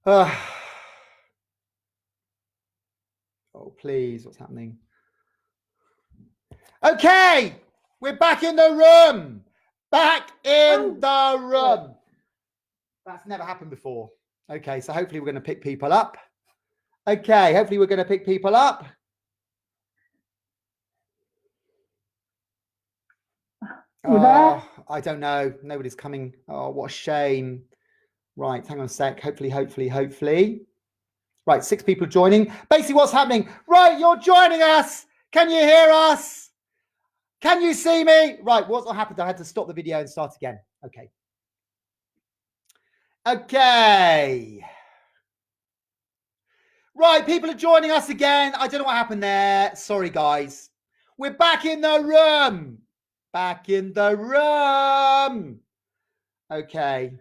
Oh, please, what's happening? Okay, we're back in the room. Back in the room. That's never happened before. Okay, so hopefully we're going to pick people up. Okay, hopefully we're going to pick people up. You there? I don't know. Nobody's coming. Oh, what a shame. Right, hang on a sec. Hopefully. Right, 6 people joining. Basically, what's happening? Right, you're joining us. Can you hear us? Can you see me? Right, what's happened? I had to stop the video and start again. Okay. Okay. Right, people are joining us again. I don't know what happened there. Sorry, guys. We're back in the room. Back in the room. Okay.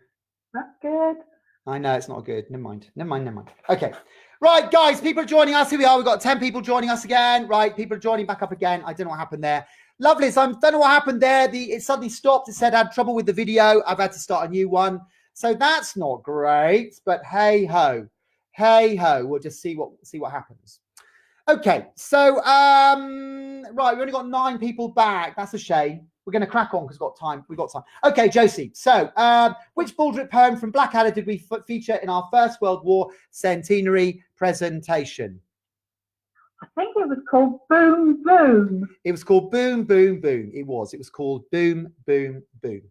That's good. I know it's not good. Never mind. Okay. Right, guys, people are joining us. Here we are. We've got 10 people joining us again. Right, people are joining back up again. I don't know what happened there. Lovely. So I don't know what happened there. It suddenly stopped. It said I had trouble with the video. I've had to start a new one. So that's not great. But hey ho. Hey ho. We'll just see what happens. Okay. So right, we only got 9 people back. That's a shame. We're going to crack on because we've got time. Okay, Josie. So, which Baldric poem from Blackadder did we feature in our First World War centenary presentation? I think it was called Boom Boom. It was called Boom Boom Boom. It was called Boom Boom Boom.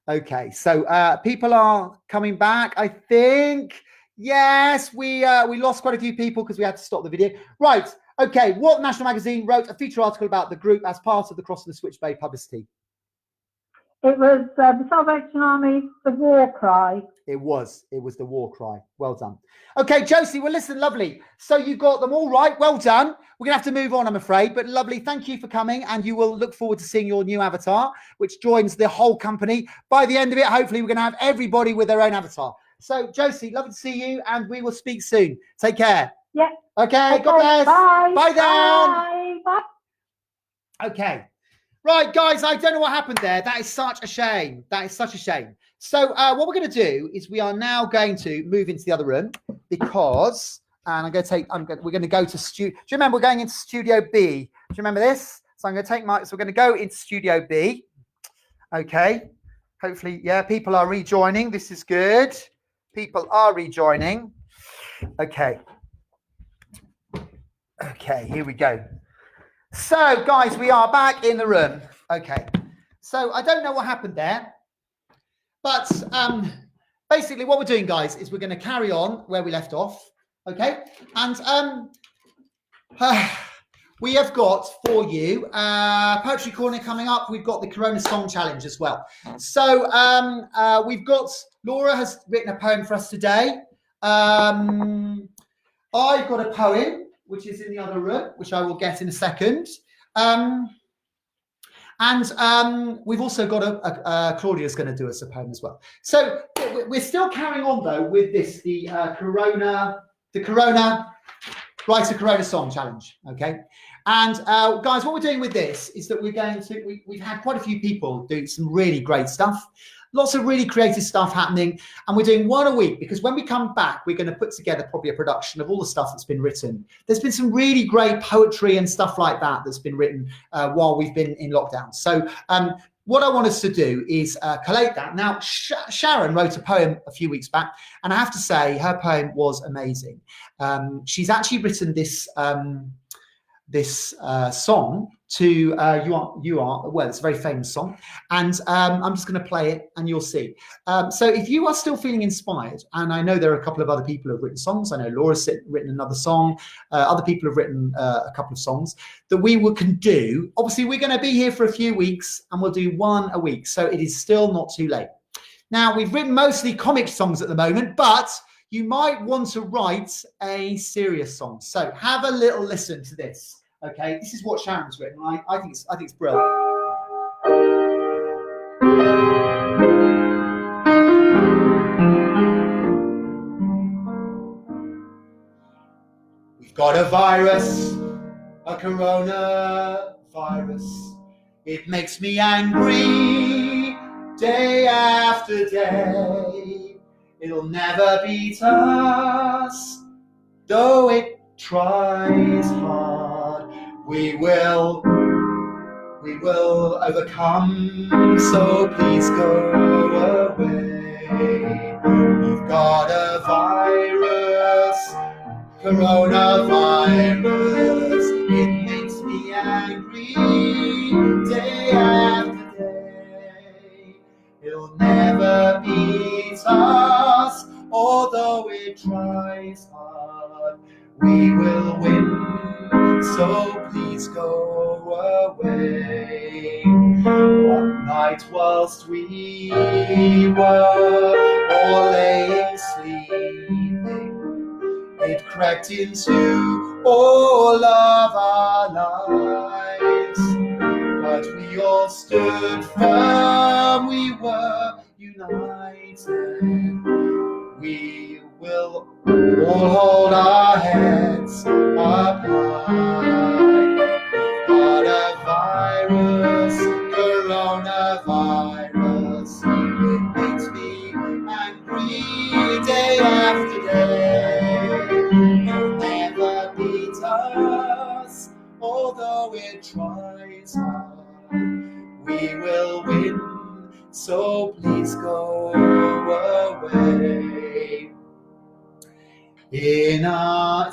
Okay, so people are coming back, I think. Yes, we lost quite a few people because we had to stop the video. Right. Okay, what national magazine wrote a feature article about the group as part of the Cross of the Switchblade publicity? It was the Salvation Army, the War Cry. It was the War Cry. Well done. Okay, Josie, well, listen, lovely. So you got them all right. Well done. We're going to have to move on, I'm afraid. But lovely, thank you for coming. And you will look forward to seeing your new avatar, which joins the whole company. By the end of it, hopefully, we're going to have everybody with their own avatar. So, Josie, lovely to see you. And we will speak soon. Take care. Yeah. Okay, God bless. Bye. Bye then. Bye. Bye. Okay. Right, guys, I don't know what happened there. That is such a shame. That is such a shame. So what we're going to do is we are now going to move into the other room because, and we're going to go to studio. Do you remember we're going into Studio B? Do you remember this? So I'm going to take so we're going to go into Studio B. Okay. Hopefully, yeah, people are rejoining. This is good. People are rejoining. Okay. Okay, here we go. So, guys, we are back in the room. Okay. So, I don't know what happened there. But basically what we're doing, guys, is we're going to carry on where we left off. Okay. And we have got for you Poetry Corner coming up. We've got the Corona Song Challenge as well. So we've got, Laura has written a poem for us today. I've got a poem, which is in the other room, which I will get in a second. And we've also got Claudia's going to do us a poem as well. So we're still carrying on though with this, the Corona Write a Corona Song Challenge. Okay. And guys, what we're doing with this is that we've had quite a few people do some really great stuff. Lots of really creative stuff happening. And we're doing one a week because when we come back, we're going to put together probably a production of all the stuff that's been written. There's been some really great poetry and stuff like that that's been written while we've been in lockdown. So what I want us to do is collate that. Now, Sharon wrote a poem a few weeks back, and I have to say her poem was amazing. She's actually written this song to you are well, it's a very famous song, and I'm just going to play it and you'll see. So if you are still feeling inspired, and I know there are a couple of other people who have written songs, I know Laura's written another song, other people have written a couple of songs that we can do. Obviously we're going to be here for a few weeks and we'll do one a week, so it is still not too late. Now, we've written mostly comic songs at the moment, but you might want to write a serious song. So have a little listen to this. Okay, this is what Sharon's written. I think it's brilliant. We've got a virus, a corona virus. It makes me angry day after day. It'll never beat us, though it tries hard. We will overcome, so please go away. We've got a virus, coronavirus. It makes me angry day after day. It'll never beat us, although it tries hard. We will win, so please go away. One night whilst we were all laying sleeping, it crept into all of our lives. But we all stood firm, we were united. We will all hold our heads up high. Got a virus, coronavirus. It makes me angry day after day. It'll never beat us, although it tries hard. We will win, so please go away. In our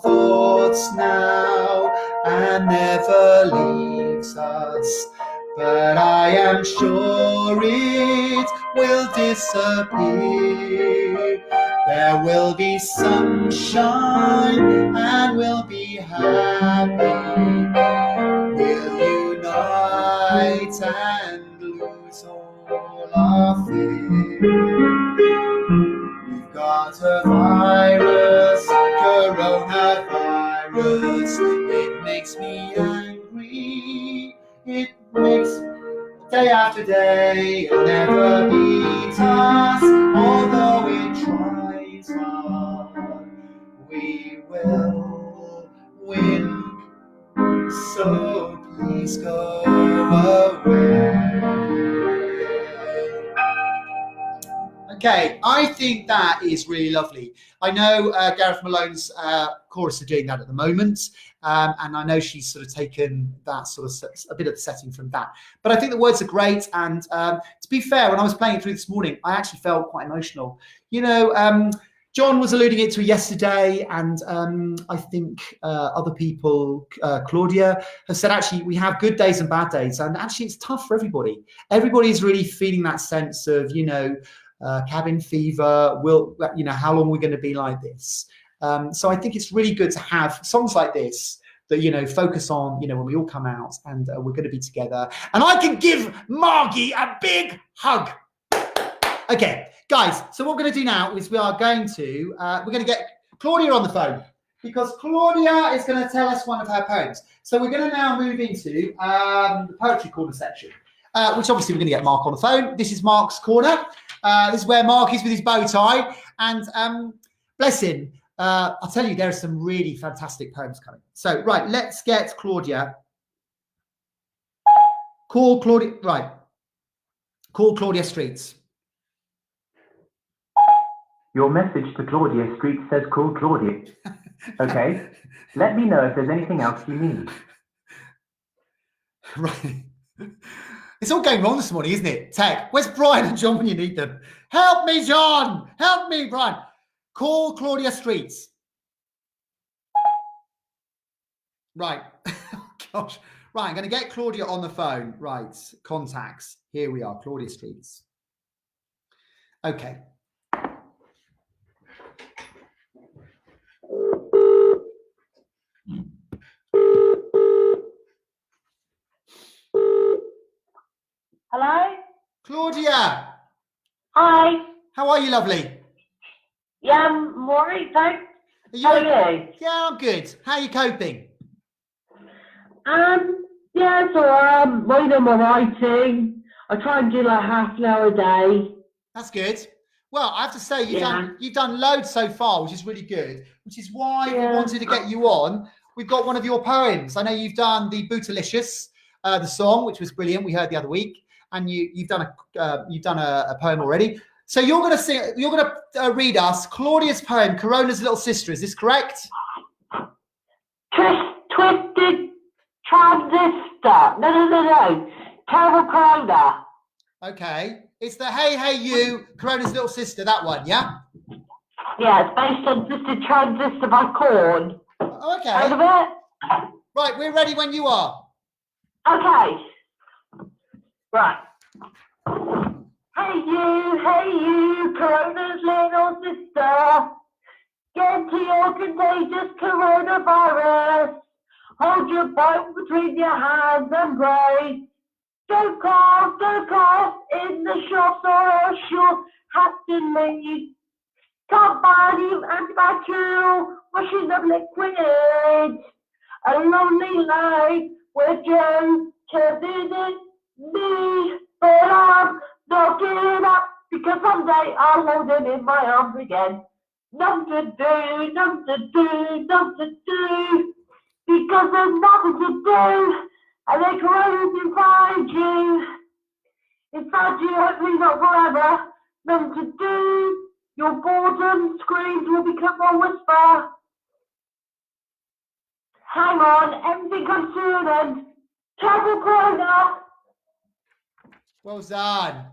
thoughts now, and never leaves us. But I am sure it will disappear. There will be sunshine, and we'll be happy. We'll unite and lose all our fear. We've got a virus, coronavirus. It makes me angry. It makes day after day. It'll never beat us, although it tries hard. We will win, so please go away. Okay, I think that is really lovely. I know Gareth Malone's chorus are doing that at the moment, and I know she's sort of taken that sort of a bit of the setting from that. But I think the words are great, and to be fair, when I was playing it through this morning, I actually felt quite emotional. You know, John was alluding it to yesterday, and I think other people, Claudia, have said actually we have good days and bad days, and actually it's tough for everybody. Everybody is really feeling that sense of, you know, cabin fever, how long we're going to be like this. So I think it's really good to have songs like this that, you know, focus on, you know, when we all come out and we're going to be together. And I can give Margie a big hug. Okay, guys, so what we're going to do now is we're going to get Claudia on the phone, because Claudia is going to tell us one of her poems. So we're going to now move into the poetry corner section, which obviously we're going to get Mark on the phone. This is Mark's corner. This is where Mark is with his bow tie, and bless him. I'll tell you, there are some really fantastic poems coming. So, right, let's get Claudia. Call Claudia Streets. Your message to Claudia Street says call Claudia. Okay, let me know if there's anything else you need. Right. It's all going wrong this morning, isn't it? Tech. Where's Brian and John when you need them? Help me, John. Help me, Brian. Call Claudia Streets. Right. Oh, gosh. Right, I'm going to get Claudia on the phone. Right. Contacts. Here we are. Claudia Streets. Okay. Hello? Claudia. Hi. How are you, lovely? Yeah, I'm all right, thanks. How are you? Yeah, I'm good. How are you coping? Yeah, so I'm working on my writing. I try and do like half an hour a day. That's good. Well, I have to say, you've done loads so far, which is really good, which is why we wanted to get you on. We've got one of your poems. I know you've done the Bootylicious, the song, which was brilliant. We heard the other week, and you've done a poem already. So you're going to sing. You're going to read us Claudia's poem, Corona's Little Sister. Is this correct? Twisted transistor. No. Terrible Corona. Okay. It's the Hey Hey You, Corona's Little Sister. That one, yeah. Yeah, it's based on Twisted Transistor by Korn. Okay. Heard of it? Right, we're ready when you are. Okay. Right. Hey you, Corona's little sister. Get into your contagious coronavirus. Hold your Bible between your hands and pray. Don't cough in the shops or else you'll have to leave. Can't buy you antibacterial washing of liquid. A lonely life where Joe can visit me, but I'm not giving up because someday I'll hold him in my arms again. Nothing to do, because there's nothing to do, and they corroded inside you, hopefully not forever. Nothing to do, your boredom screams will become a whisper. Hang on, everything comes to an end. Terrible Corona. Well done.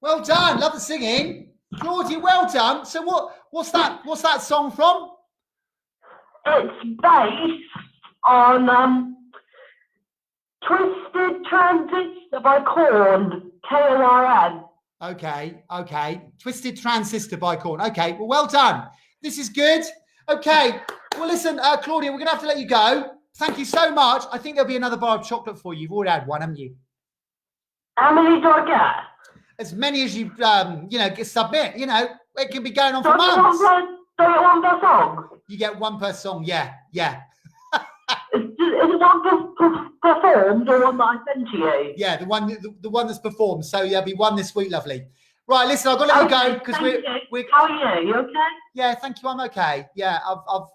Well done. Love the singing. Claudia, well done. So what's that song from? It's based on Twisted Transistor by Korn. Korn. Okay. Twisted Transistor by Korn. Okay, well done. This is good. Okay. Well, listen, Claudia, we're going to have to let you go. Thank you so much. I think there'll be another bar of chocolate for you. You've already had one, haven't you? How many do I get? As many as you, submit. It can be going on for months. Do you want per song? You get one per song. Yeah. Is it one performed or one that I sent to you? Yeah, the one that's performed. So yeah, be one this week, lovely. Right, listen, I've got to let you go because we're. How are you? You okay? Yeah, thank you. I'm okay. Yeah,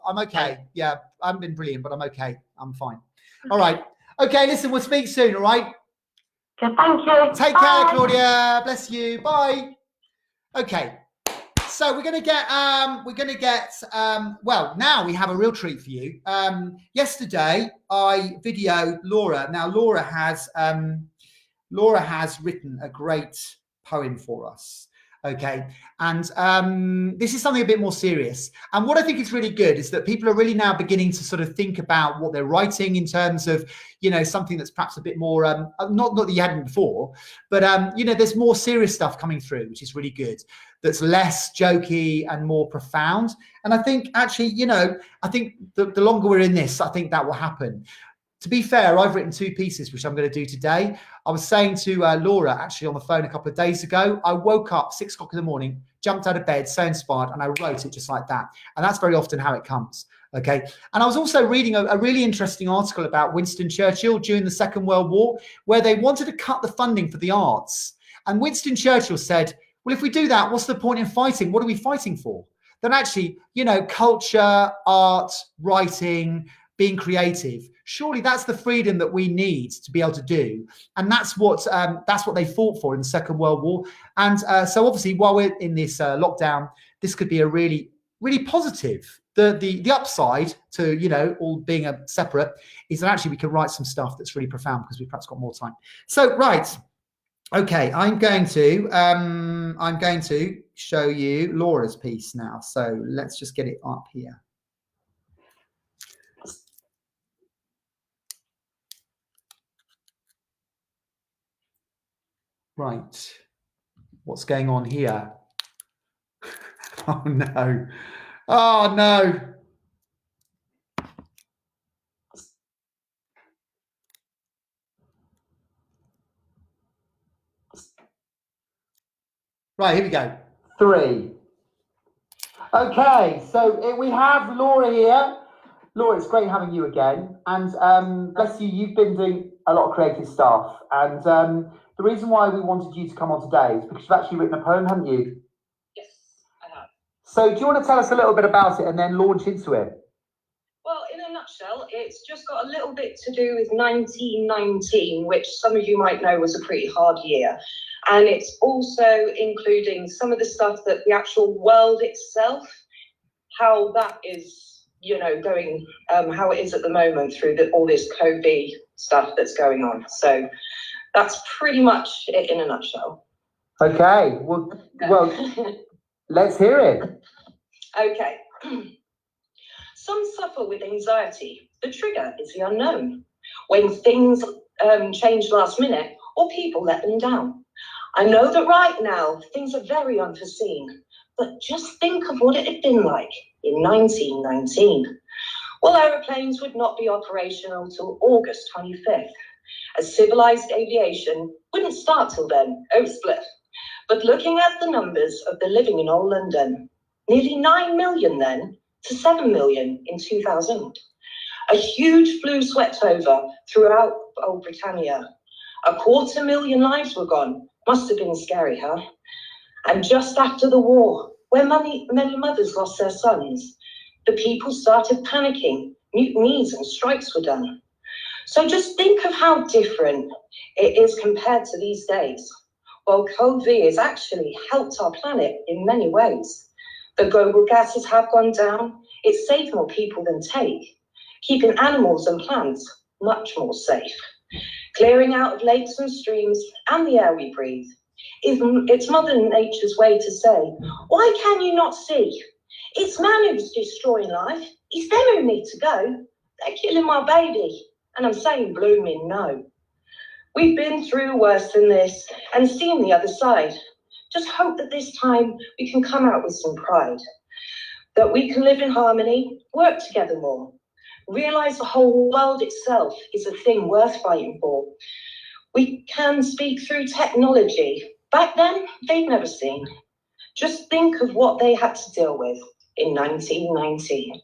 I'm okay. Yeah, I haven't been brilliant, but I'm okay. I'm fine. All right. Okay, listen, we'll speak soon. All right. Okay, thank you. Take care, Claudia. Bless you. Bye. Okay. So we're gonna get well, now we have a real treat for you. Yesterday I videoed Laura. Now Laura has written a great poem for us. Okay, and this is something a bit more serious. And what I think is really good is that people are really now beginning to sort of think about what they're writing in terms of, something that's perhaps a bit more, not that you hadn't before, but there's more serious stuff coming through, which is really good. That's less jokey and more profound. And I think actually, I think the longer we're in this, I think that will happen. To be fair, I've written 2 pieces, which I'm going to do today. I was saying to Laura, actually on the phone a couple of days ago, I woke up 6 o'clock in the morning, jumped out of bed, so inspired, and I wrote it just like that. And that's very often how it comes. Okay. And I was also reading a really interesting article about Winston Churchill during the Second World War, where they wanted to cut the funding for the arts. And Winston Churchill said, well, if we do that, what's the point in fighting? What are we fighting for? Then actually, culture, art, writing, being creative, surely that's the freedom that we need to be able to do. And that's what they fought for in the Second World War. And so obviously, while we're in this lockdown, this could be a really, really positive. The upside to, all being a separate is that actually we can write some stuff that's really profound because we've perhaps got more time. So, right. Okay, I'm going to show you Laura's piece now. So let's just get it up here. Right. What's going on here? Oh no. Oh no. Right, here we go. 3. Okay, so we have Laura here. Laura, it's great having you again. And bless you, you've been doing a lot of creative stuff. And the reason why we wanted you to come on today is because you've actually written a poem, haven't you? Yes, I have. So do you want to tell us a little bit about it and then launch into it? Well, in a nutshell, it's just got a little bit to do with 1919, which some of you might know was a pretty hard year. And it's also including some of the stuff that the actual world itself, how that is, going, how it is at the moment through all this COVID stuff that's going on. So that's pretty much it in a nutshell. Okay, well, let's hear it. Okay. Some suffer with anxiety. The trigger is the unknown. When things change last minute or people let them down. I know that right now things are very unforeseen, but just think of what it had been like in 1919. Well, aeroplanes would not be operational till August 25th, as civilized aviation wouldn't start till then. Oh, spliff. But looking at the numbers of the living in old London, nearly 9 million then to 7 million in 2000. A huge flu swept over throughout old Britannia. 250,000 lives were gone. Must have been scary, huh? And just after the war, where many mothers lost their sons, the people started panicking. Mutinies and strikes were done. So just think of how different it is compared to these days. Well, COVID has actually helped our planet in many ways. The global gases have gone down. It saved more people than take, keeping animals and plants much more safe. Clearing out of lakes and streams and the air we breathe. It's Mother Nature's way to say, why can you not see? It's man who's destroying life. It's them who need to go. They're killing my baby. And I'm saying blooming no. We've been through worse than this and seen the other side. Just hope that this time we can come out with some pride. That we can live in harmony, work together more. Realize the whole world itself is a thing worth fighting for. We can speak through technology. Back then, they'd never seen. Just think of what they had to deal with in 1919.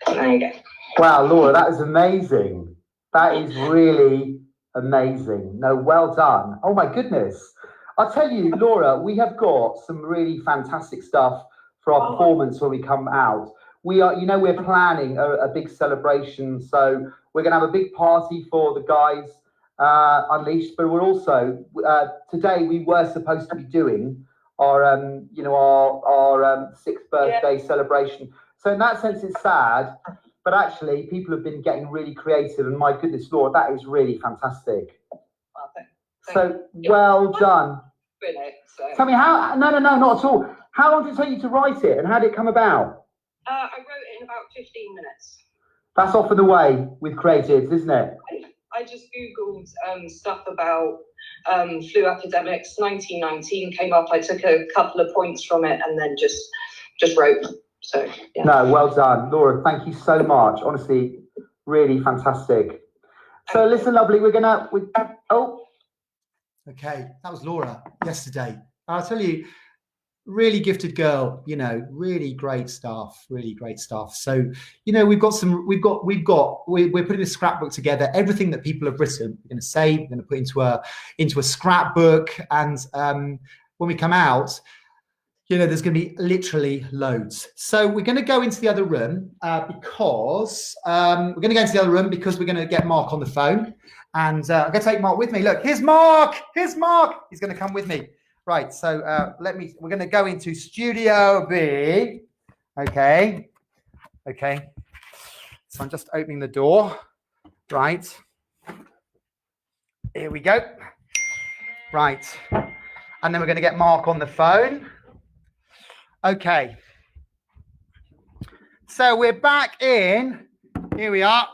There you go. Wow, Laura, that is amazing. That is really amazing. No, well done. Oh my goodness. I'll tell you, Laura, we have got some really fantastic stuff for our performance when we come out. We're planning a big celebration. So we're going to have a big party for the guys Unleashed, but we're also, today we were supposed to be doing our, our 6th birthday celebration. So in that sense, it's sad, but actually people have been getting really creative, and my goodness, Laura, that is really fantastic. So well done. Tell me how, no, not at all. How long did it take you to write it, and how did it come about? I wrote it in about 15 minutes. That's often the way with creatives, isn't it? I just Googled stuff about flu epidemics. 1919 came up. I took a couple of points from it and then just wrote. So yeah. No, well done, Laura. Thank you so much. Honestly, really fantastic. So listen, lovely. Okay, that was Laura yesterday. I'll tell you, really gifted girl, really great stuff, So, we're putting a scrapbook together. Everything that people have written, we're going to save, we're going to put into a scrapbook. And when we come out, there's going to be literally loads. So we're going to go into the other room because we're going to get Mark on the phone. And I'm going to take Mark with me. Look, here's Mark. He's going to come with me. Right, so we're going to go into Studio B. Okay. So I'm just opening the door. Right. Here we go. Right. And then we're going to get Mark on the phone. Okay. So we're back in. Here we are.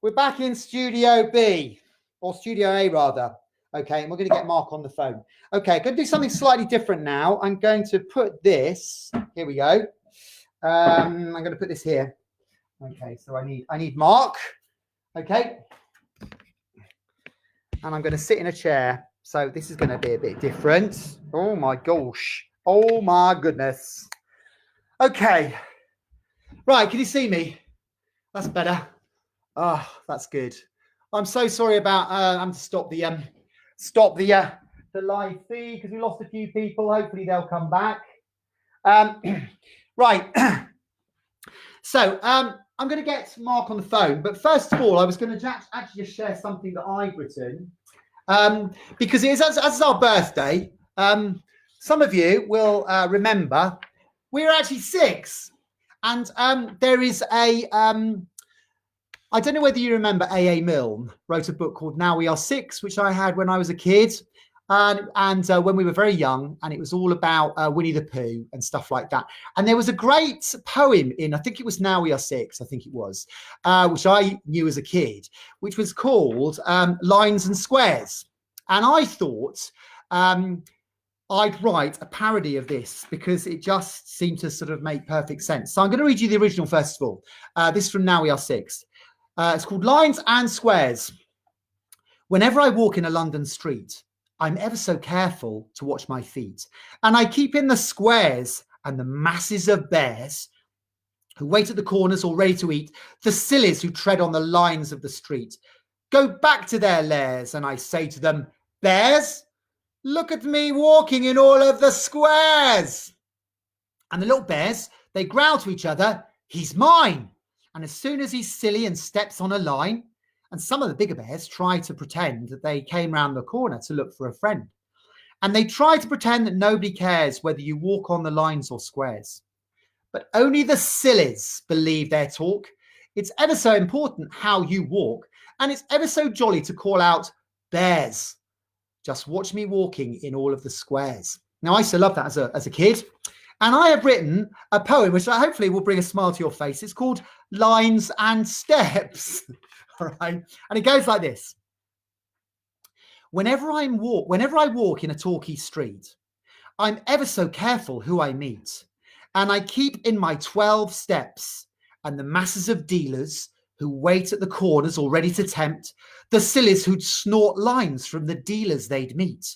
We're back in Studio B, or Studio A rather. Okay, and we're going to get Mark on the phone. Okay, going to do something slightly different now. I'm going to put this. Here we go. I'm going to put this here. Okay, so I need Mark. Okay, and I'm going to sit in a chair. So this is going to be a bit different. Oh my gosh. Oh my goodness. Okay. Right, can you see me? That's better. Oh, that's good. I'm so sorry about having to stop the live feed because we lost a few people. Hopefully they'll come back. Right. So I'm going to get Mark on the phone, but first of all, I was going to actually just share something that I've written. because it is as our birthday. Some of you will remember we're actually 6, and there is a. I don't know whether you remember A.A. Milne wrote a book called Now We Are 6, which I had when I was a kid. And when we were very young, and it was all about Winnie the Pooh and stuff like that. And there was a great poem in, I think it was Now We Are 6, I think it was, which I knew as a kid, which was called Lines and Squares. And I thought I'd write a parody of this because it just seemed to sort of make perfect sense. So I'm going to read you the original first of all. This is from Now We Are 6. It's called Lines and Squares. Whenever I walk in a London street, I'm ever so careful to watch my feet, and I keep in the squares and the masses of bears who wait at the corners all ready to eat, the sillies who tread on the lines of the street. Go back to their lairs, and I say to them, bears, look at me walking in all of the squares. And the little bears, they growl to each other, he's mine. And as soon as he's silly and steps on a line, and some of the bigger bears try to pretend that they came round the corner to look for a friend. And they try to pretend that nobody cares whether you walk on the lines or squares. But only the sillies believe their talk. It's ever so important how you walk, and it's ever so jolly to call out, bears, just watch me walking in all of the squares. Now, I used to love that as a kid. And I have written a poem which hopefully will bring a smile to your face. It's called Lines and Steps. All right. And it goes like this. Whenever I walk in a talky street, I'm ever so careful who I meet. And I keep in my 12 steps, and the masses of dealers who wait at the corners all ready to tempt, the sillies who'd snort lines from the dealers they'd meet.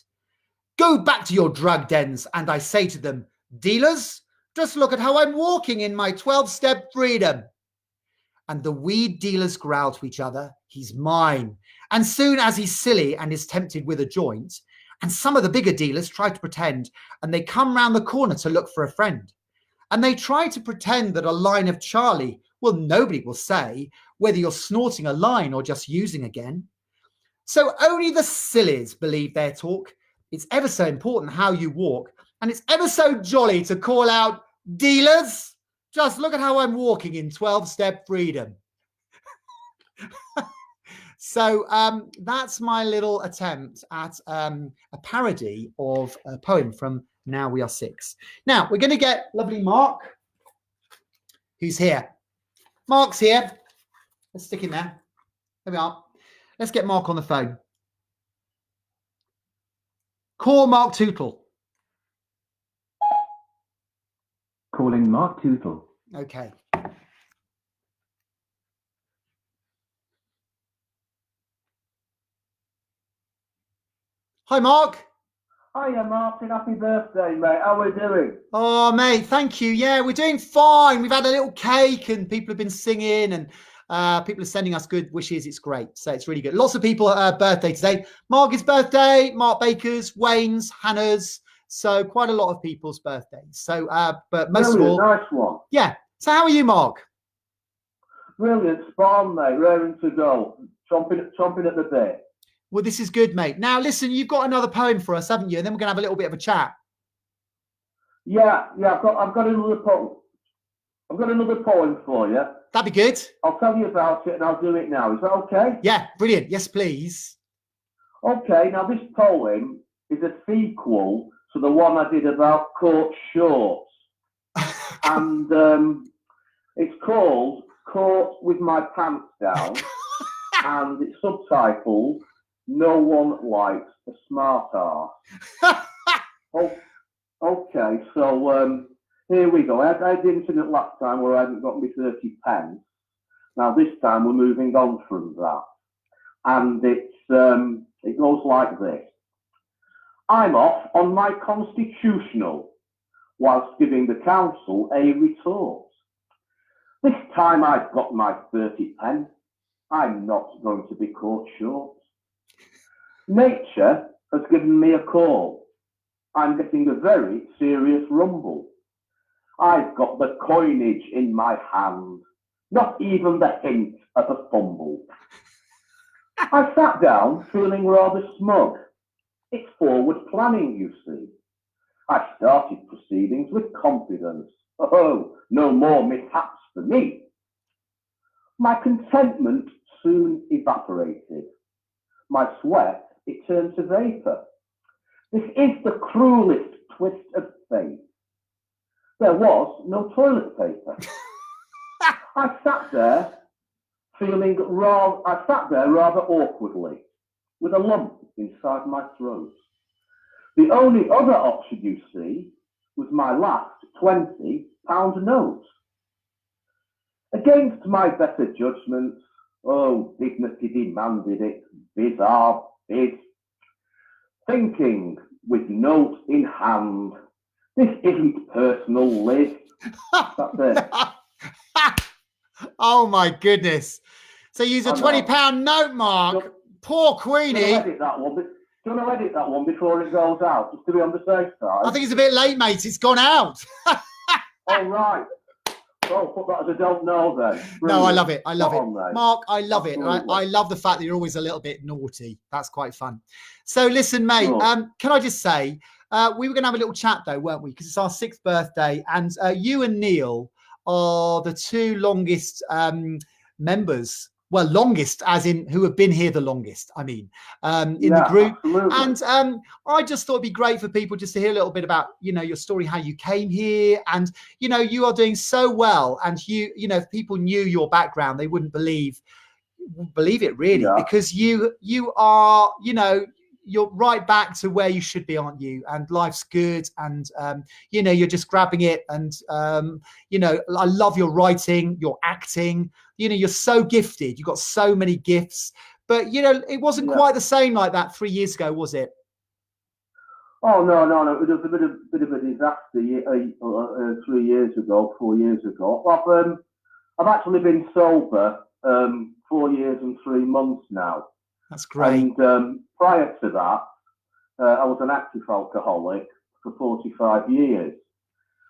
Go back to your drug dens, and I say to them, dealers, just look at how I'm walking in my 12-step freedom. And the weed dealers growl to each other, he's mine. And soon as he's silly and is tempted with a joint, and some of the bigger dealers try to pretend, and they come round the corner to look for a friend. And they try to pretend that a line of Charlie, well, nobody will say whether you're snorting a line or just using again. So only the sillies believe their talk. It's ever so important how you walk, and it's ever so jolly to call out, dealers, just look at how I'm walking in 12-step freedom. So that's my little attempt at a parody of a poem from Now We Are 6. Now, we're going to get lovely Mark, who's here. Mark's here. Let's stick in there. There we are. Let's get Mark on the phone. Call Mark Tootle. Calling Mark Tootle. Okay. Hi, Mark. Hiya, Martin. Happy birthday, mate. How are we doing? Oh, mate, thank you. Yeah, we're doing fine. We've had a little cake and people have been singing and people are sending us good wishes. It's great. So it's really good. Lots of people birthday today. Mark's birthday, Mark Baker's, Wayne's, Hannah's. So quite a lot of people's birthdays. So, but most Brilliant, of all, nice one. yeah. So how are you, Mark? Brilliant, spot on, mate. Raring to go. Chomping at the bit. Well, this is good, mate. Now, listen, you've got another poem for us, haven't you? And then we're going to have a little bit of a chat. Yeah. I've got another poem. I've got another poem for you. That'd be good. I'll tell you about it and I'll do it now. Is that okay? Yeah, brilliant. Yes, please. Okay, now this poem is a sequel to the one I did about court shorts. And it's called Caught with My Pants Down. And it's subtitled No One Likes a Smart Arse. Okay, so here we go. I had the incident last time where I hadn't got me 30 pence. Now this time we're moving on from that. And it goes like this. I'm off on my constitutional whilst giving the council a retort. This time I've got my 30 pence. I'm not going to be caught short. Nature has given me a call. I'm getting a very serious rumble. I've got the coinage in my hand, not even the hint of a fumble. I sat down feeling rather smug. It's forward planning, you see. I started proceedings with confidence. Oh, no more mishaps for me. My contentment soon evaporated. My sweat, it turned to vapour. This is the cruelest twist of fate. There was no toilet paper. I sat there rather awkwardly, with a lump inside my throat. The only other option, you see, was my last £20 note. Against my better judgments, oh, dignity demanded it, bizarre biz. Thinking with note in hand, this isn't personal, Liz. That's it. Oh my goodness. So use a £20 note, Mark. Poor Queenie. Do you want to edit that one before it goes out, just to be on the safe side? I think it's a bit late, mate. It's gone out. Oh, right. Well, put that as a don't know then. Brilliant. No, I love it. I love it. On, Mark, I love Absolutely. it. I love the fact that you're always a little bit naughty. That's quite fun. So listen, mate, Sure. can I just say, we were going to have a little chat though, weren't we? Because it's our 6th birthday and you and Neil are the 2 longest members. Well, longest as in who have been here the longest, I mean, in the group. Absolutely. And I just thought it'd be great for people just to hear a little bit about, you know, your story, how you came here. And, you know, you are doing so well. And you know, if people knew your background, they wouldn't believe it really, because you are, you know, you're right back to where you should be, aren't you? And life's good. And, you know, you're just grabbing it. And, you know, I love your writing, your acting. You know, you're so gifted. You've got so many gifts. But, you know, it wasn't quite the same like that 3 years ago, was it? Oh, no. It was a bit of a disaster 3 years ago, 4 years ago. I've actually been sober 4 years and 3 months now. That's great. And prior to that, I was an active alcoholic for 45 years.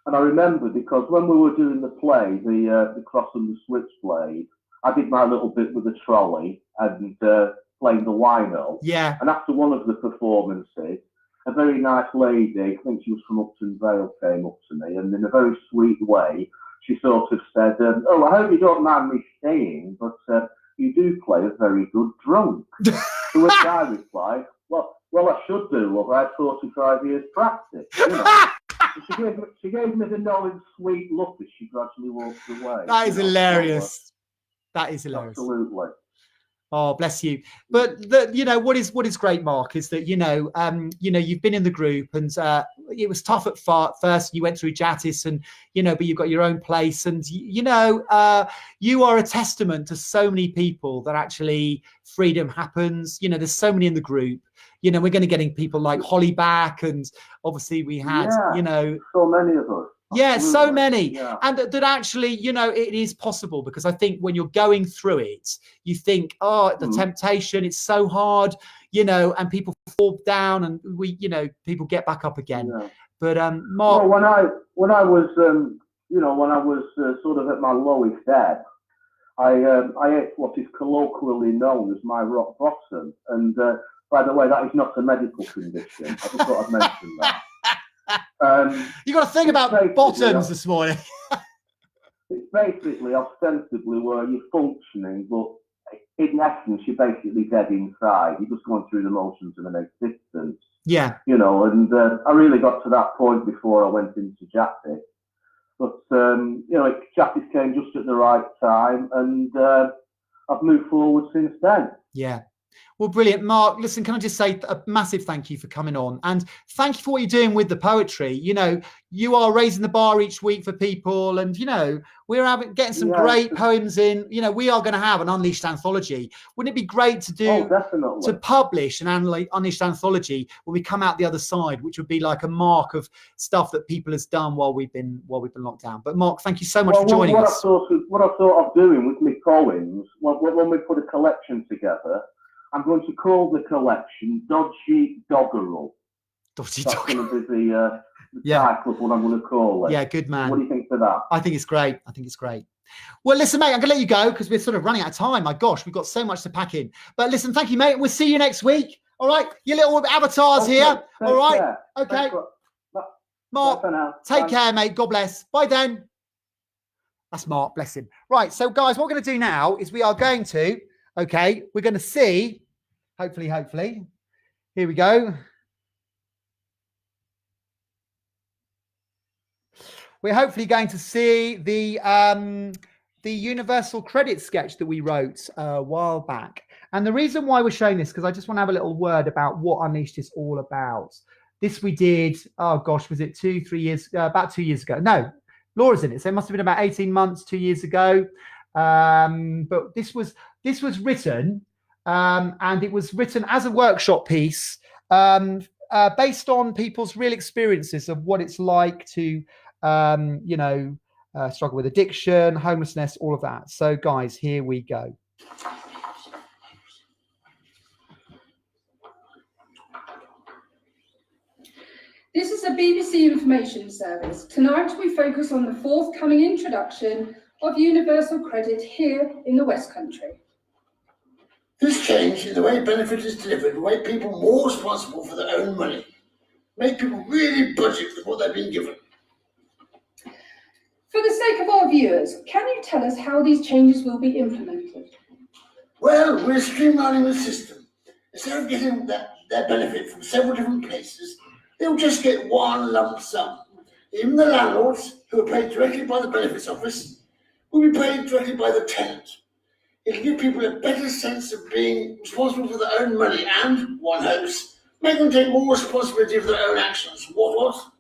And I remember because when we were doing the play, the Cross and the Switchblade, I did my little bit with the trolley and playing the wino. Yeah. And after one of the performances, a very nice lady, I think she was from Upton Vale, came up to me, and in a very sweet way, she sort of said, "Oh, I hope you don't mind me saying, but you do play a very good drunk." To which I replied, well, I should do. Look, I had 45 years practice. You know. She gave me the knowing, sweet look as she gradually walked away. That is hilarious. That is hilarious. Absolutely. Oh, bless you. But you know what is great, Mark, is that you know you've been in the group and it was tough at first. You went through Jattis and you know, but you've got your own place and you know you are a testament to so many people that actually freedom happens. You know, there's so many in the group. You know, we're going to getting people like Holly back, and obviously we had you know so many of us. Yeah, Absolutely. so many. Yeah. And that actually, you know, it is possible, because I think when you're going through it, you think, oh, the temptation, it's so hard, you know, and people fall down and you know, people get back up again. Yeah. But Mark, well, when I was sort of at my lowest ebb, I ate what is colloquially known as my rock bottom. And by the way, that is not a medical condition. I just thought I'd mention that. You got to think about bottoms this morning. It's basically ostensibly where you're functioning, but in essence, you're basically dead inside. You're just going through the motions of an existence. Yeah. You know, and I really got to that point before I went into Jattis. But, you know, Jattis came just at the right time, and I've moved forward since then. Yeah. Well, brilliant. Mark, listen, can I just say a massive thank you for coming on, and thank you for what you're doing with the poetry. You know, you are raising the bar each week for people, and, you know, we're getting some great poems in. You know, we are going to have an Unleashed anthology. Wouldn't it be great to do, to publish an Unleashed anthology when we come out the other side, which would be like a mark of stuff that people has done while we've been locked down. But Mark, thank you so much for joining us. What I thought of doing with my poems, when we put a collection together, I'm going to call the collection Dodgy Doggerel. Dodgy That's Doggerel. going to be the title of what I'm going to call it. Yeah, good man. What do you think for that? I think it's great. I think it's great. Well, listen, mate, I'm going to let you go because we're sort of running out of time. My gosh, we've got so much to pack in. But listen, thank you, mate. We'll see you next week. All right? Your little avatars Okay, here. take All right? care. Okay. Thanks for- Mark, Bye for now. take Bye. care, mate. God bless. Bye then. That's Mark, bless him. Right, so guys, what we're going to do now is we're going to see, hopefully, here we go. We're hopefully going to see the universal credit sketch that we wrote a while back. And the reason why we're showing this, because I just want to have a little word about what Unleashed is all about. This we did, oh gosh, was it 2 years, about 2 years ago? No, Laura's in it, so it must have been about 18 months, 2 years ago. But this was written, and it was written as a workshop piece, based on people's real experiences of what it's like to, struggle with addiction, homelessness, all of that. So, guys, here we go. This is a BBC information service. Tonight we focus on the forthcoming introduction of universal credit here in the West Country. This change in the way benefit is delivered will make people more responsible for their own money, make people really budget with what they've been given. For the sake of our viewers, can you tell us how these changes will be implemented? Well, we're streamlining the system. Instead of getting their benefit from several different places, they'll just get one lump sum. Even the landlords, who are paid directly by the benefits office, will be paid directly by the tenant. It'll give people a better sense of being responsible for their own money and, one hopes, make them take more responsibility for their own actions. What?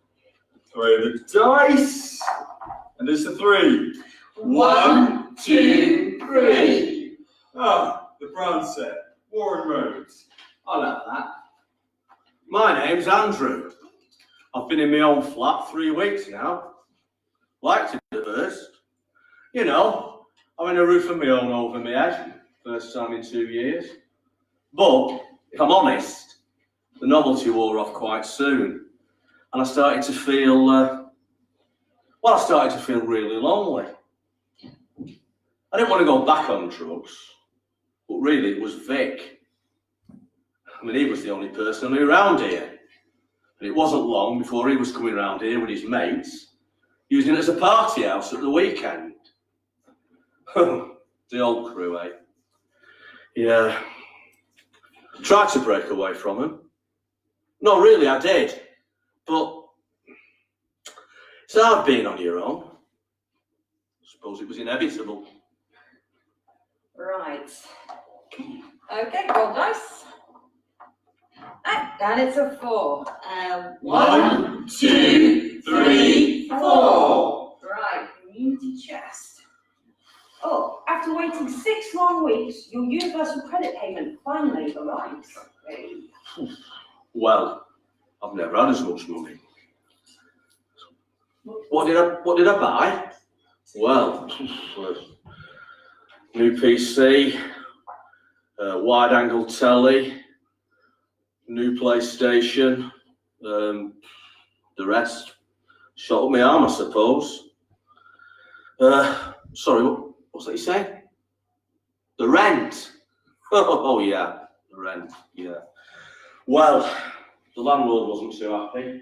3 of the dice. And it's a 3. 1, 2, 3. Ah, the brown set. Warren Rhodes. I'll have that. My name's Andrew. I've been in my own flat 3 weeks now. Liked it at first. You know, having a roof of my own over my head. First time in 2 years. But, if I'm honest, the novelty wore off quite soon. And I started to feel, really lonely. I didn't want to go back on drugs. But really, it was Vic. I mean, he was the only person I knew around here. And it wasn't long before he was coming around here with his mates, using it as a party house at the weekend. The old crew, eh? Yeah. Tried to break away from him. No, really, I did. But it's hard being on your own. I suppose it was inevitable. Right. Okay, roll dice. And it's a 4. 1, 2, 3, 4. Right, community chest. Oh, after waiting 6 long weeks, your universal credit payment finally arrives. Well, I've never had as much money. What did I buy? Well, new PC, wide-angle telly, new PlayStation, the rest. Shot up my arm, I suppose. Sorry, what's that you say? The rent. Oh yeah, the rent, yeah. Well, the landlord wasn't too happy,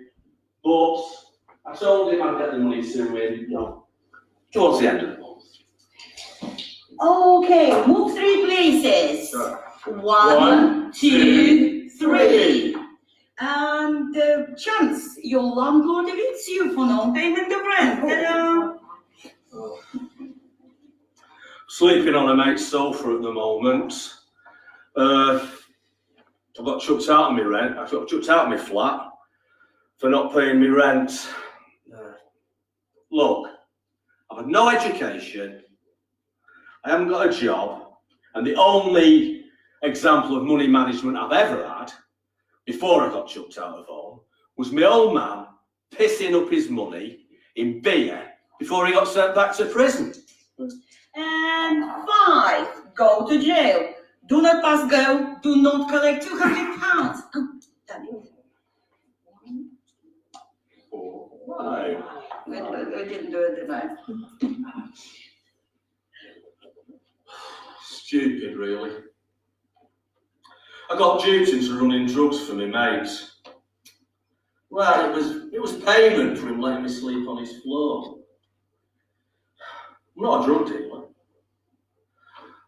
but I told him I'd get the money to him, towards the end of the month. Okay, move 3 places. Sure. 1, 2, 3. And chance your landlord evicts you for non-payment of rent. Ta-da! Sleeping on a mate's sofa at the moment. I got chucked out of my rent. I got chucked out of my flat for not paying me rent. Look, I've had no education. I haven't got a job, and the only example of money management I've ever had before I got chucked out of home was my old man pissing up his money in beer before he got sent back to prison. And 5, go to jail. Do not pass go. Do not collect £200. Right. We didn't do it tonight. Stupid, really. I got duped into running drugs for my mates. Well, it was payment for him letting me sleep on his floor. I'm not a drug dealer.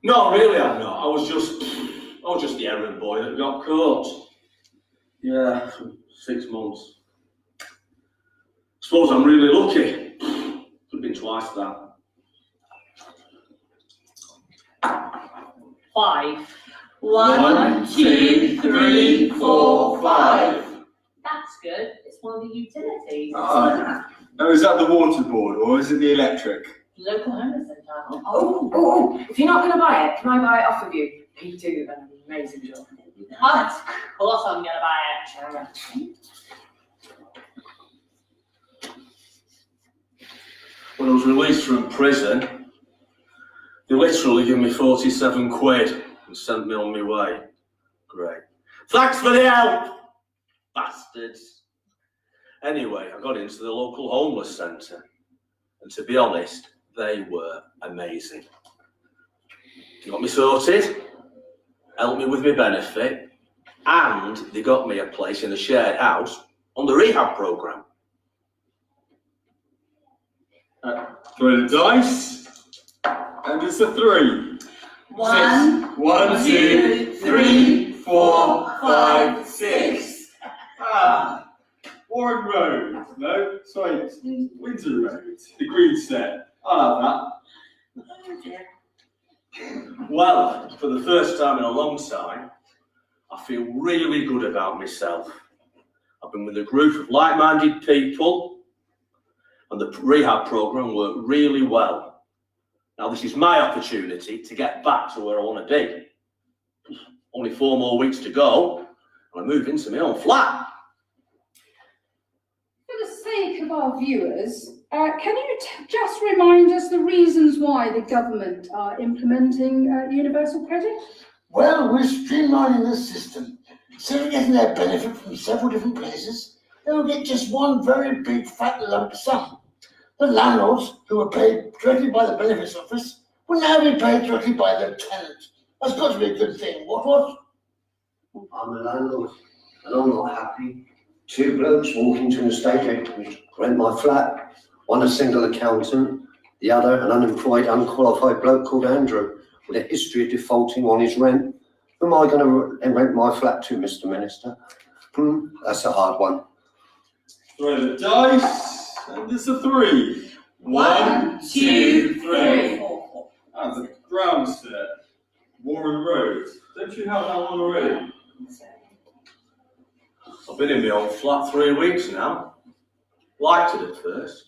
No, really, I'm not. I was just the errand boy that got caught. Yeah, for 6 months. Suppose I'm really lucky. Could have been twice that. 5. 1, 2, 3, 4, 5. That's good. It's one of the utilities. Oh, is that the water board or is it the electric? Local homeless centre. Oh, if you're not going to buy it, can I buy it off of you? You do an amazing job. Of course I'm going to buy it. When I was released from prison, they literally gave me 47 quid and sent me on my way. Great. Thanks for the help, bastards. Anyway, I got into the local homeless centre, and to be honest, they were amazing. They got me sorted, helped me with my benefit, and they got me a place in a shared house on the rehab programme. Throw the dice, and it's a 3. 1, 1, 2, 3, 4, 5, 6. Warren Road. No, sorry, Windsor Road. The green set. I'll have that. Well, for the first time in a long time, I feel really good about myself. I've been with a group of like-minded people, and the rehab programme worked really well. Now this is my opportunity to get back to where I want to be. Only 4 more weeks to go, and I move into my own flat. For the sake of our viewers, can you just remind us the reasons why the government are implementing universal credit? Well, we're streamlining the system. Instead of getting their benefit from several different places, they'll get just one very big fat lump sum. The landlords, who are paid directly by the benefits office, will now be paid directly by the tenant. That's got to be a good thing. What? I'm a landlord, and I'm not happy. 2 blokes walk into an estate agent to rent my flat. One a single accountant, the other an unemployed, unqualified bloke called Andrew, with a history of defaulting on his rent. Who am I going to rent my flat to, Mr. Minister? That's a hard one. Throw the dice, and it's a 3. 1, 2, 3. That's a brown set. Warren Road. Don't you have that one already? I've been in my own flat 3 weeks now. Liked it at first.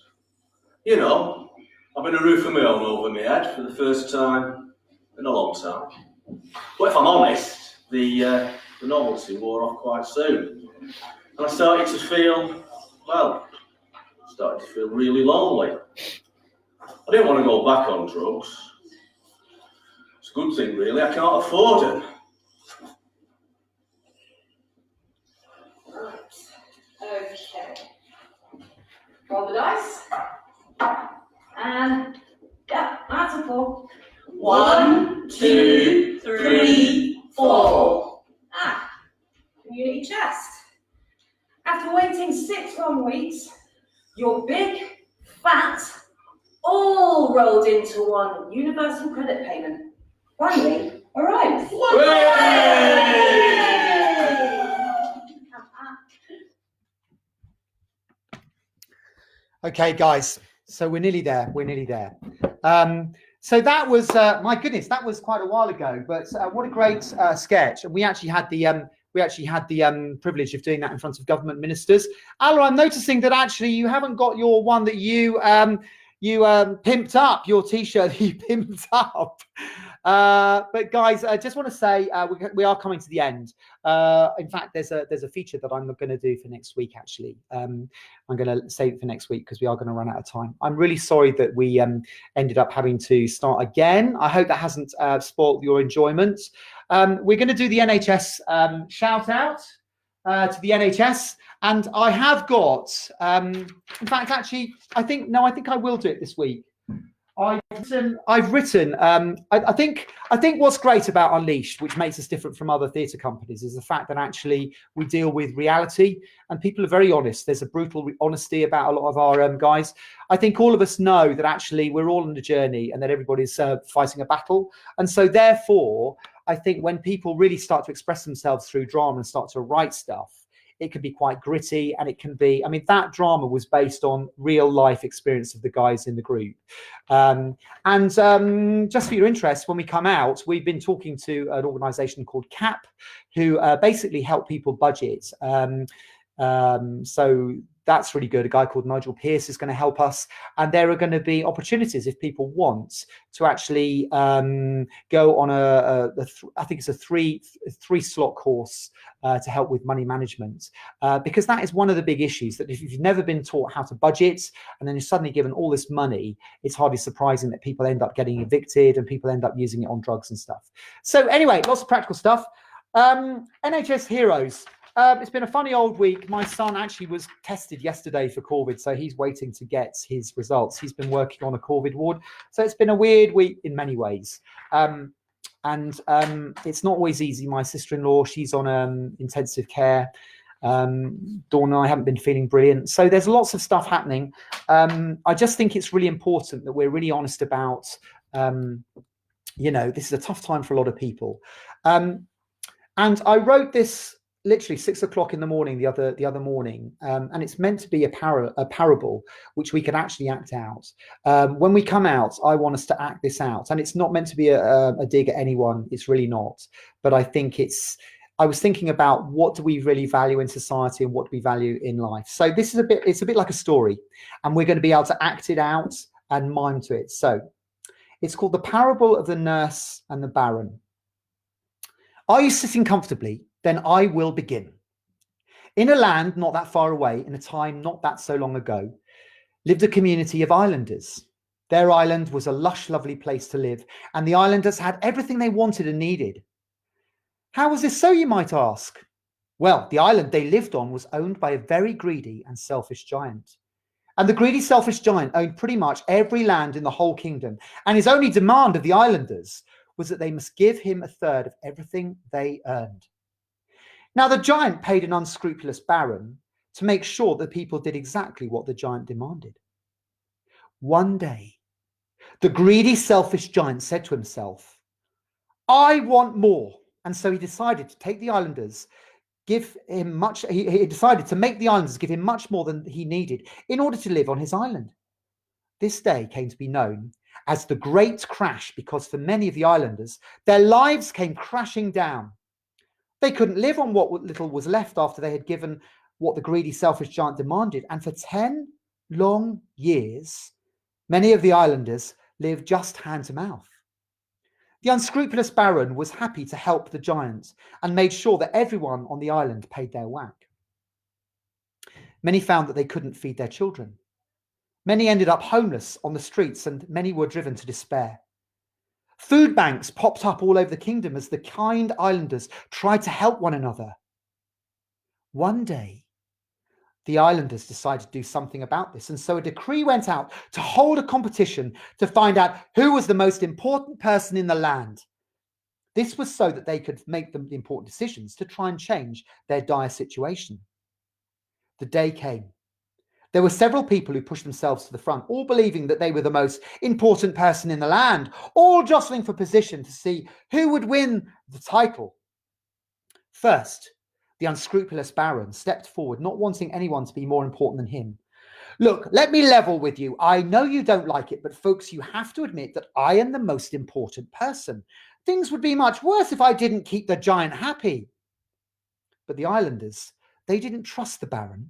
You know, having a roof of my own over my head for the first time in a long time. But if I'm honest, the novelty wore off quite soon. And I started to feel really lonely. I didn't want to go back on drugs. It's a good thing, really. I can't afford them. Okay. Roll the dice. And, yeah, that's a 4. 1, 2, 3, 4. Community chest. After waiting 6 long weeks, your big, fat, all rolled into one universal credit payment finally arrives. Okay, guys. So we're nearly there. So that was my goodness, that was quite a while ago. But what a great sketch! And we actually had the privilege of doing that in front of government ministers. Alla, I'm noticing that actually you haven't got your one that you pimped up, your T-shirt that you pimped up. But guys, I just want to say we are coming to the end. In fact, there's a feature that I'm going to do for next week. Actually, I'm going to save it for next week because we are going to run out of time. I'm really sorry that we ended up having to start again. I hope that hasn't spoiled your enjoyment. We're going to do the NHS shout out to the NHS, and I have got. In fact, actually, I think I will do it this week. I've written. I think what's great about Unleashed, which makes us different from other theatre companies, is the fact that actually we deal with reality and people are very honest. There's a brutal honesty about a lot of our guys. I think all of us know that actually we're all on a journey and that everybody's fighting a battle. And so therefore, I think when people really start to express themselves through drama and start to write stuff, it can be quite gritty, and it can be, I mean, that drama was based on real life experience of the guys in the group. Just for your interest, when we come out, we've been talking to an organisation called CAP, who basically help people budget. So that's really good. A guy called Nigel Pearce is going to help us, and there are going to be opportunities if people want to actually go on I think it's a three slot course to help with money management, because that is one of the big issues, that if you've never been taught how to budget and then you're suddenly given all this money, it's hardly surprising that people end up getting evicted and people end up using it on drugs and stuff. So anyway, lots of practical stuff. NHS Heroes. It's been a funny old week. My son actually was tested yesterday for COVID, so he's waiting to get his results. He's been working on a COVID ward, so it's been a weird week in many ways. It's not always easy. My sister-in-law, she's on intensive care. Dawn and I haven't been feeling brilliant. So there's lots of stuff happening. I just think it's really important that we're really honest about, this is a tough time for a lot of people. And I wrote this literally 6 o'clock in the morning the other morning, and it's meant to be a parable which we can actually act out. When we come out, I want us to act this out, and it's not meant to be a dig at anyone. It's really not. But I think I was thinking about what do we really value in society and what do we value in life. So this is it's a bit like a story, and we're going to be able to act it out and mime to it. So it's called The Parable of the Nurse and the Baron. Are you sitting comfortably? Then I will begin. In a land not that far away, in a time not that so long ago, lived a community of islanders. Their island was a lush, lovely place to live, and the islanders had everything they wanted and needed. How was this so, you might ask? Well, the island they lived on was owned by a very greedy and selfish giant. And the greedy, selfish giant owned pretty much every land in the whole kingdom, and his only demand of the islanders was that they must give him a third of everything they earned. Now, the giant paid an unscrupulous baron to make sure that people did exactly what the giant demanded. One day, the greedy, selfish giant said to himself, I want more. And so he decided to take the islanders, give him much. He decided to make the islanders give him much more than he needed in order to live on his island. This day came to be known as the Great Crash, because for many of the islanders, their lives came crashing down. They couldn't live on what little was left after they had given what the greedy, selfish giant demanded. And for 10 long years, many of the islanders lived just hand to mouth. The unscrupulous baron was happy to help the giant and made sure that everyone on the island paid their whack. Many found that they couldn't feed their children. Many ended up homeless on the streets, and many were driven to despair. Food banks popped up all over the kingdom as the kind islanders tried to help one another. One day, the islanders decided to do something about this, and so a decree went out to hold a competition to find out who was the most important person in the land. This was so that they could make the important decisions to try and change their dire situation. The day came. There were several people who pushed themselves to the front, all believing that they were the most important person in the land, all jostling for position to see who would win the title. First, the unscrupulous baron stepped forward, not wanting anyone to be more important than him. Look, let me level with you. I know you don't like it, but folks, you have to admit that I am the most important person. Things would be much worse if I didn't keep the giant happy. But the islanders, they didn't trust the baron,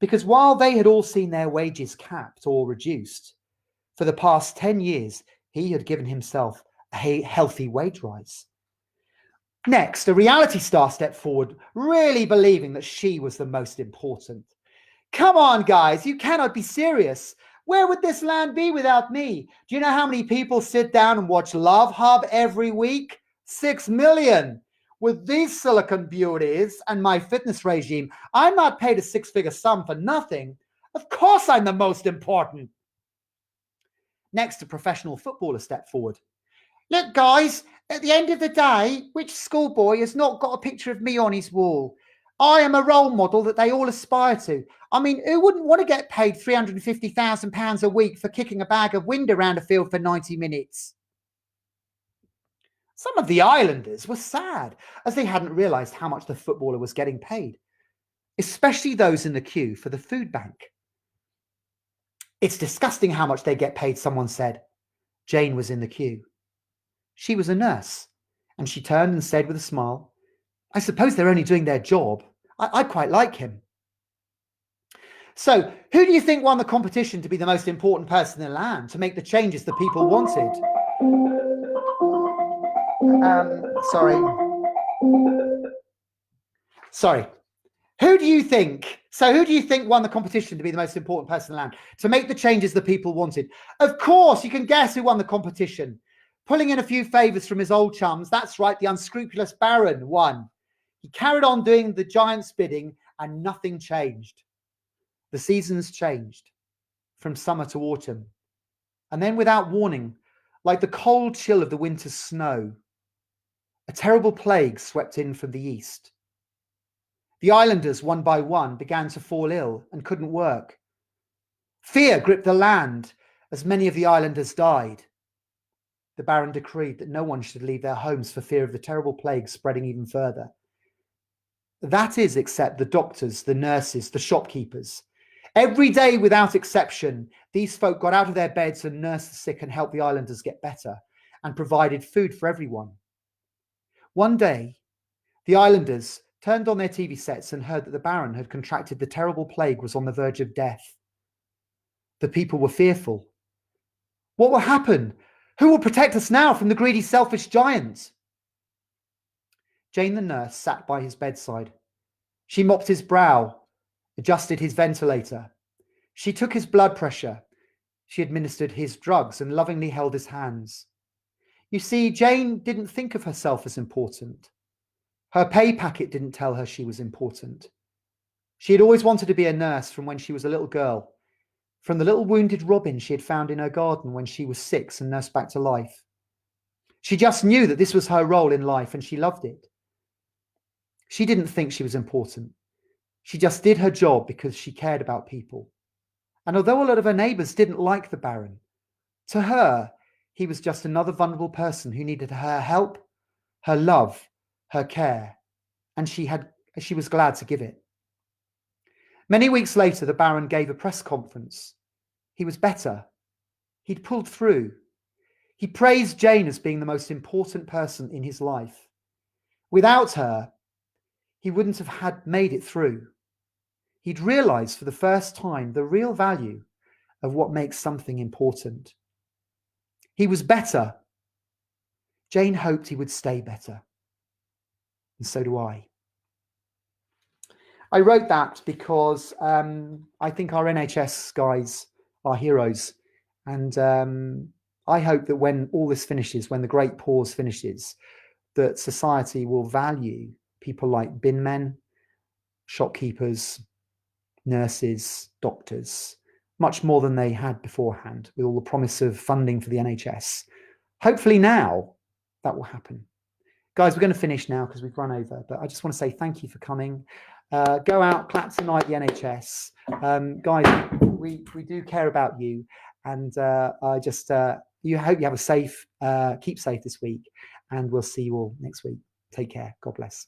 because while they had all seen their wages capped or reduced, for the past 10 years, he had given himself a healthy wage rise. Next, a reality star stepped forward, really believing that she was the most important. Come on, guys, you cannot be serious. Where would this land be without me? Do you know how many people sit down and watch Love Hub every week? 6 million. With these silicon beauties and my fitness regime, I'm not paid a 6-figure sum for nothing. Of course I'm the most important. Next, a professional footballer stepped forward. Look, guys, at the end of the day, which schoolboy has not got a picture of me on his wall? I am a role model that they all aspire to. I mean, who wouldn't want to get paid £350,000 a week for kicking a bag of wind around a field for 90 minutes? Some of the islanders were sad, as they hadn't realised how much the footballer was getting paid, especially those in the queue for the food bank. It's disgusting how much they get paid, someone said. Jane was in the queue. She was a nurse, and she turned and said with a smile, I suppose they're only doing their job. I quite like him. So, who do you think won the competition to be the most important person in the land, to make the changes the people wanted? Sorry. Who do you think won the competition to be the most important person in the land, to make the changes the people wanted? Of course, you can guess who won the competition. Pulling in a few favours from his old chums, that's right, the unscrupulous Baron won. He carried on doing the giant's bidding and nothing changed. The seasons changed from summer to autumn. And then without warning, like the cold chill of the winter's snow, a terrible plague swept in from the east. The islanders, one by one, began to fall ill and couldn't work. Fear gripped the land as many of the islanders died. The Baron decreed that no one should leave their homes for fear of the terrible plague spreading even further. That is, except the doctors, the nurses, the shopkeepers. Every day, without exception, these folk got out of their beds and nursed the sick and helped the islanders get better and provided food for everyone. One day, the islanders turned on their TV sets and heard that the Baron had contracted the terrible plague, was on the verge of death. The people were fearful. What will happen? Who will protect us now from the greedy, selfish giant? Jane the nurse sat by his bedside. She mopped his brow, adjusted his ventilator. She took his blood pressure. She administered his drugs and lovingly held his hands. You see, Jane didn't think of herself as important. Her pay packet didn't tell her she was important. She had always wanted to be a nurse from when she was a little girl, from the little wounded robin she had found in her garden when she was 6 and nursed back to life. She just knew that this was her role in life and she loved it. She didn't think she was important. She just did her job because she cared about people. And although a lot of her neighbours didn't like the Baron, to her, he was just another vulnerable person who needed her help, her love, her care, and she was glad to give it. Many weeks later, the Baron gave a press conference. He was better. He'd pulled through. He praised Jane as being the most important person in his life. Without her, he wouldn't have had made it through. He'd realised for the first time the real value of what makes something important. He was better. Jane hoped he would stay better. And so do I. I wrote that because I think our NHS guys are heroes. And I hope that when all this finishes, when the great pause finishes, that society will value people like bin men, shopkeepers, nurses, doctors, much more than they had beforehand, with all the promise of funding for the NHS. Hopefully now that will happen. Guys, we're going to finish now because we've run over, but I just want to say thank you for coming. Go out, clap tonight, the NHS. Guys, we do care about you, and I just hope you have a safe, keep safe this week, and we'll see you all next week. Take care. God bless.